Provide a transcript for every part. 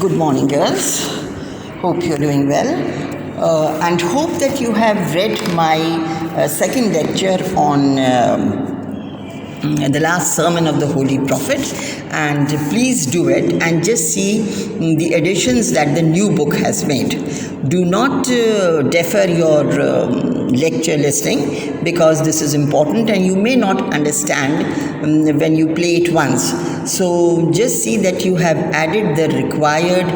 Good morning, girls. Hope you're doing well, and hope that you have read my second lecture on the last sermon of the Holy Prophet, and please do it and just see the additions that the new book has made. Do not defer your lecture listening, because this is important and you may not understand when you play it once. So just see that you have added the required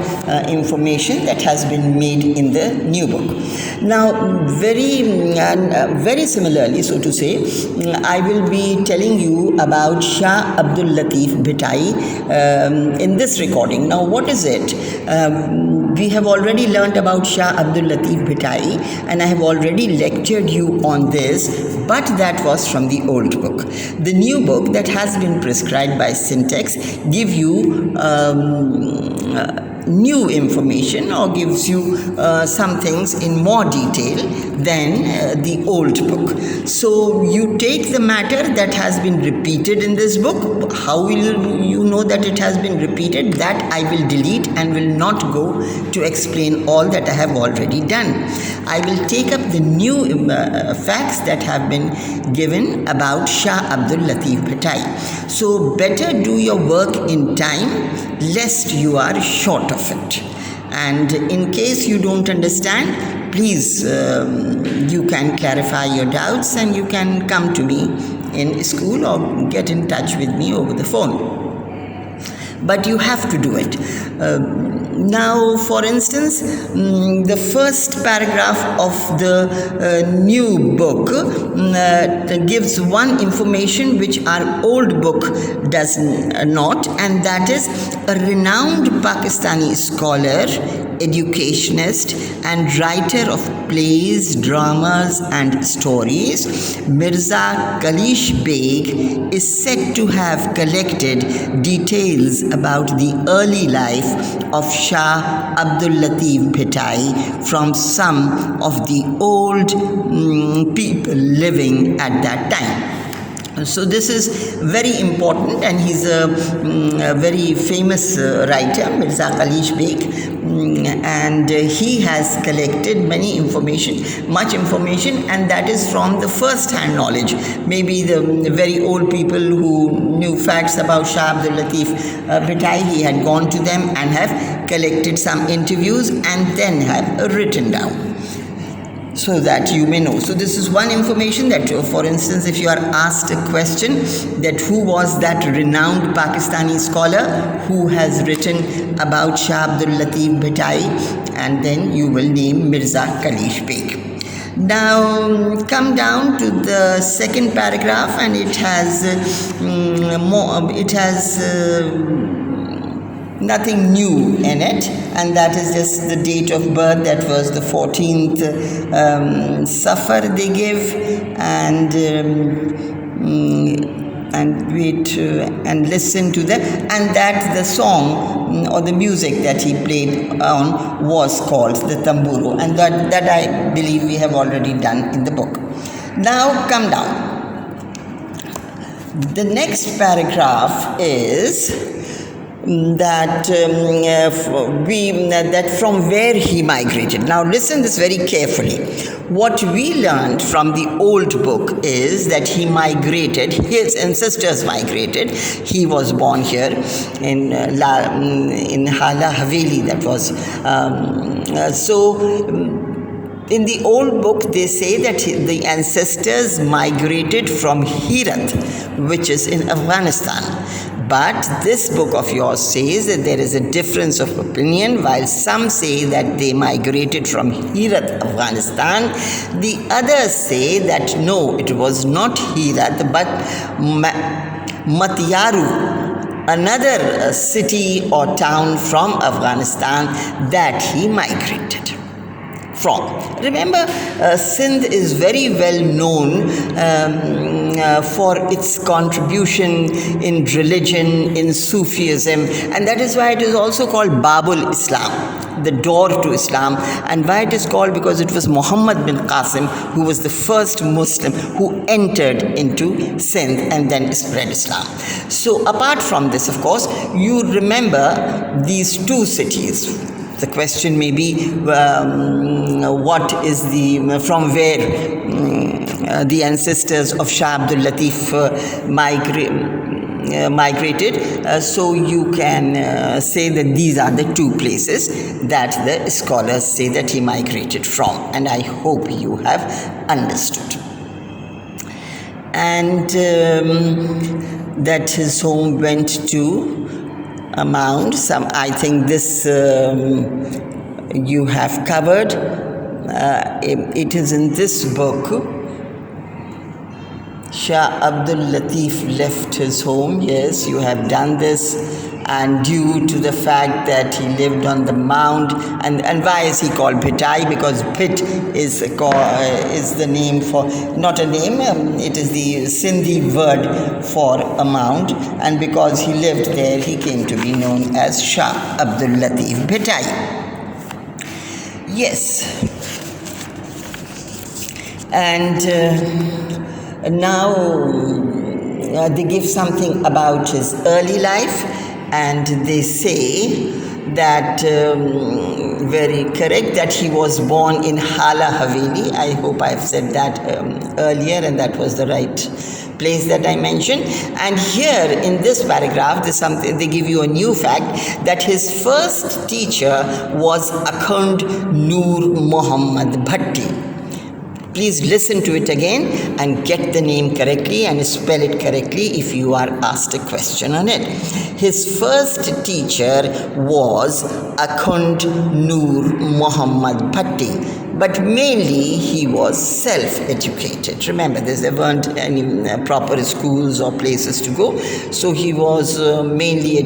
information that has been made in the new book. Now, very similarly, so to say, I will be telling you about Shah Abdul Latif Bhitai in this recording. Now, what is it? We have already learnt about Shah Abdul Latif Bhitai, and I have already lectured you on this, but that was from the old book. The new book that has been prescribed by syntax give you new information, or gives you some things in more detail than the old book. So you take the matter that has been repeated in this book. How will you know that it has been repeated? That I will delete and will not go to explain all that I have already done. I will take up the new facts that have been given about Shah Abdul Latif Bhitai. So better do your work in time, lest you are short of it. And in case you don't understand, please you can clarify your doubts and you can come to me in school or get in touch with me over the phone. But you have to do it. Now, for instance, the first paragraph of the new book gives one information which our old book does not, and that is a renowned Pakistani scholar, educationist and writer of plays, dramas and stories, Mirza Kalish Beg is said to have collected details about the early life of Shah Abdul Latif Bhitai from some of the old people living at that time. So this is very important, and he's a very famous writer, Mirza Kalish Beg, and he has collected much information, and that is from the first-hand knowledge. Maybe the very old people who knew facts about Shah Abdul Latif Bhitai, he had gone to them and have collected some interviews and then have written down, so that you may know. So this is one information that, for instance, if you are asked a question that who was that renowned Pakistani scholar who has written about Shah Abdul Latif Bhitai, and then you will name Mirza Kalish Beg. Now come down to the second paragraph, and it has nothing new in it, and that is just the date of birth. That was the 14th Safar they give, and wait and listen to that, and that the song or the music that he played on was called the tamburo, and that I believe we have already done in the book. Now come down. The next paragraph is that from where he migrated. Now listen this very carefully. What we learned from the old book is that he migrated, his ancestors migrated. He was born here in Hala Haveli, that was in the old book, they say that the ancestors migrated from Herat, which is in Afghanistan. But this book of yours says that there is a difference of opinion. While some say that they migrated from Herat, Afghanistan, the others say that no, it was not Herat, but Matyaru, another city or town from Afghanistan that he migrated from. Remember, Sindh is very well known for its contribution in religion, in Sufism, and that is why it is also called Babul Islam. the door to Islam. And why it is called? Because it was Muhammad bin Qasim who was the first Muslim who entered into Sindh and then spread Islam. So apart from this, of course, you remember these two cities. The question may be, what is from where the ancestors of Shah Abdul Latif migrated. So you can say that these are the two places that the scholars say that he migrated from. And I hope you have understood. And that his home went to a mound. I think this you have covered. It is in this book. Shah Abdul Latif left his home. Yes, you have done this. And due to the fact that he lived on the mound, and why is he called Bhitai? Because Bhit is the name for, not a name, it is the Sindhi word for a mound, and because he lived there, he came to be known as Shah Abdul Latif Bhitai. Yes. And now they give something about his early life. And they say that, very correct, that he was born in Hala Haveli. I hope I've said that earlier, and that was the right place that I mentioned. And here in this paragraph, they give you a new fact that his first teacher was Akhund Noor Muhammad Bhatti. Please listen to it again and get the name correctly and spell it correctly if you are asked a question on it. His first teacher was Akhund Noor Muhammad Bhatti, but mainly he was self-educated. Remember, there weren't any proper schools or places to go, so he was mainly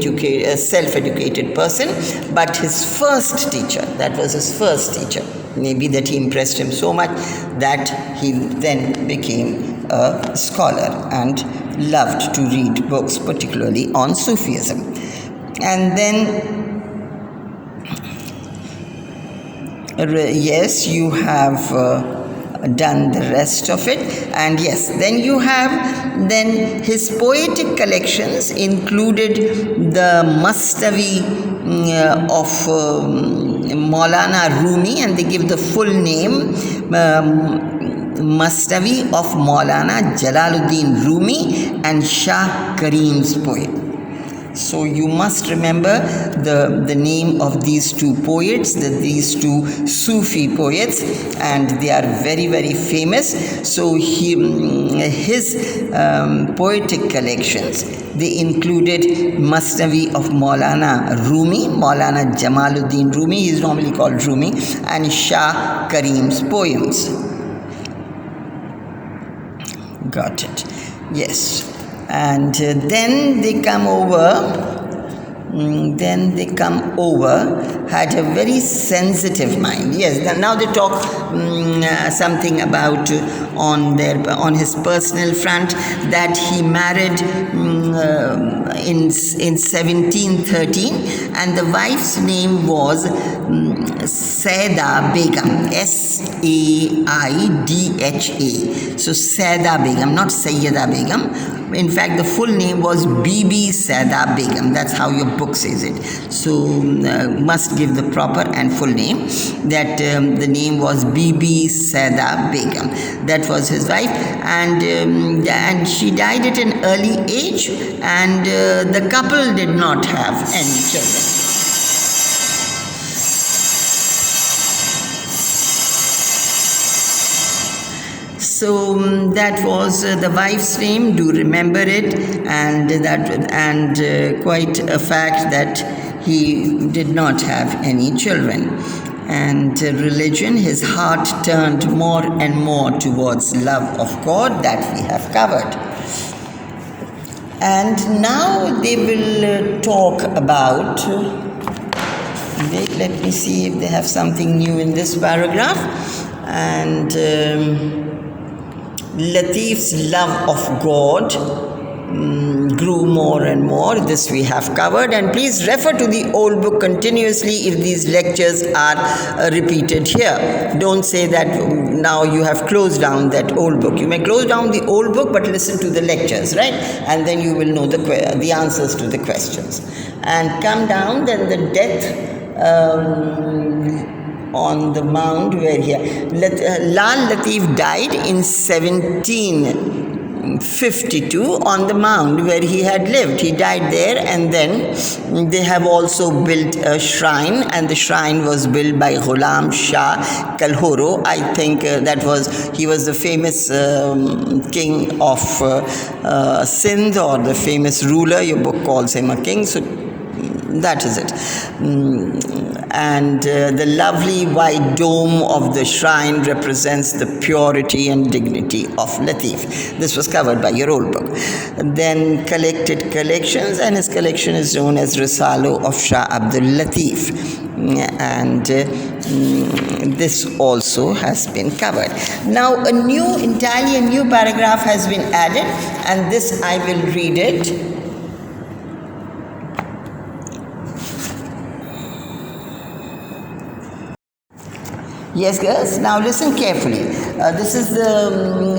a self-educated person. But his first teacher, that was his first teacher, maybe that he impressed him so much that he then became a scholar and loved to read books, particularly on Sufism. And then, yes, you have done the rest of it. And yes, then you have his poetic collections included the Mastavi of Maulana Rumi, and they give the full name, Mastavi of Maulana Jalaluddin Rumi and Shah Karim's poem. So you must remember the name of these two poets, these two Sufi poets, and they are very, very famous. So his poetic collections, they included Masnavi of Maulana Rumi, Maulana Jamaluddin Rumi, he is normally called Rumi, and Shah Karim's poems. Got it. Yes. And then they come over, had a very sensitive mind. Yes, now they talk something about on his personal front, that he married in 1713, and the wife's name was Saida Begum, Saidha. So Saida Begum, not Sayyida Begum. In fact, the full name was Bibi Saida Begum. That's how your book says it. So must give the proper and full name. That the name was Bibi Saida Begum. That was his wife, and she died at an early age, and the couple did not have any children. So that was the wife's name. Do remember it, and quite a fact that he did not have any children. And religion, his heart turned more and more towards love of God, that we have covered. And now they will talk about. Let me see if they have something new in this paragraph. And Latif's love of God, grew more and more. This we have covered, and please refer to the old book continuously if these lectures are repeated here. Don't say that now you have closed down that old book. You may close down the old book, but listen to the lectures, right? And then you will know the answers to the questions. And come down, then the death on the mound where here Lal Latif died in 1752 on the mound where he had lived. He died there, and then they have also built a shrine, and the shrine was built by Ghulam Shah Kalhoro. I think he was the famous king of Sindh, or the famous ruler. Your book calls him a king, so that is it. And the lovely white dome of the shrine represents the purity and dignity of Latif. This was covered by your old book. Then collected collections, and his collection is known as Risalo of Shah Abdul Latif. And this also has been covered. Now entirely a new paragraph has been added, and this I will read it. Yes, girls, now listen carefully. This is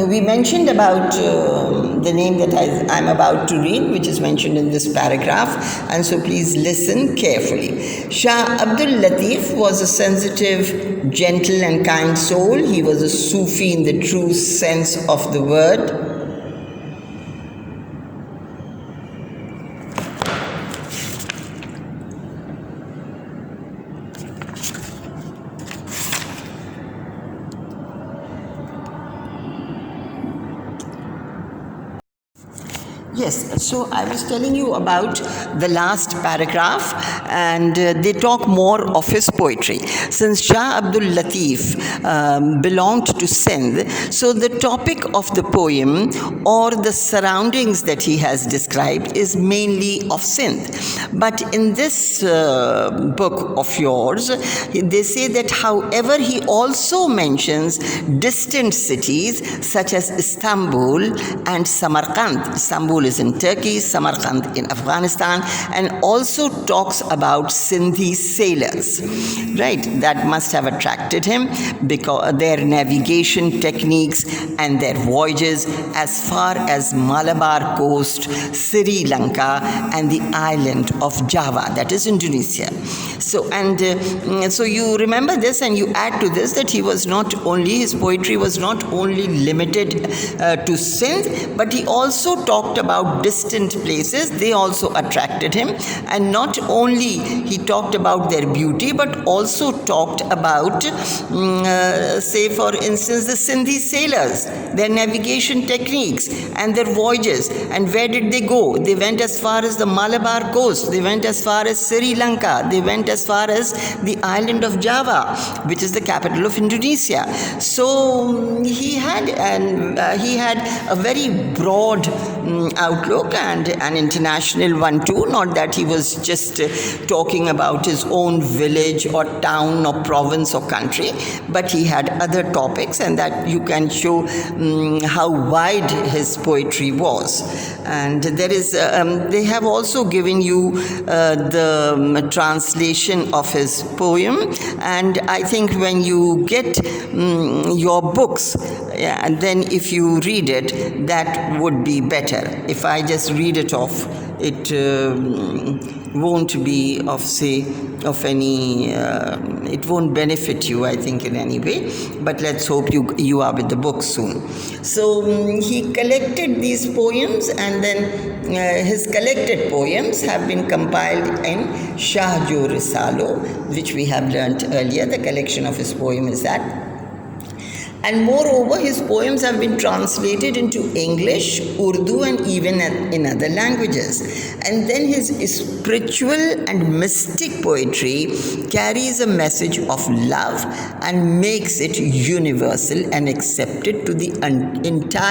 we mentioned about the name that I'm about to read, which is mentioned in this paragraph, and so please listen carefully. Shah Abdul Latif was a sensitive, gentle and kind soul. He was a Sufi in the true sense of the word. Yes, so I was telling you about the last paragraph, and they talk more of his poetry. Since Shah Abdul Latif belonged to Sindh, so the topic of the poem or the surroundings that he has described is mainly of Sindh. But in this book of yours, they say that however he also mentions distant cities such as Istanbul and Samarkand. Istanbul is in Turkey, Samarkand in Afghanistan, and also talks about Sindhi sailors, right? That must have attracted him because their navigation techniques and their voyages as far as Malabar coast, Sri Lanka, and the island of Java, that is Indonesia. So you remember this, and you add to this that his poetry was not only limited to Sindh, but he also talked about distant places. They also attracted him, and not only he talked about their beauty, but also talked about say for instance the Sindhi sailors, their navigation techniques and their voyages. And where did they go? They went as far as the Malabar coast, they went as far as Sri Lanka, they went as far as the island of Java, which is the capital of Indonesia. So he had a very broad outlook, and an international one too. Not that he was just talking about his own village or town or province or country, but he had other topics, and that you can show how wide his poetry was. And there is they have also given you the translation of his poem, and I think when you get your books, and then if you read it, that would be better. If I just read it off, it won't be of any, it won't benefit you, I think, in any way. But let's hope you are with the book soon. So he collected these poems, and then his collected poems have been compiled in Shah Jo Risalo, which we have learnt earlier. The collection of his poem is that. And moreover, his poems have been translated into English, Urdu, and even in other languages. And then his spiritual and mystic poetry carries a message of love and makes it universal and accepted to the entire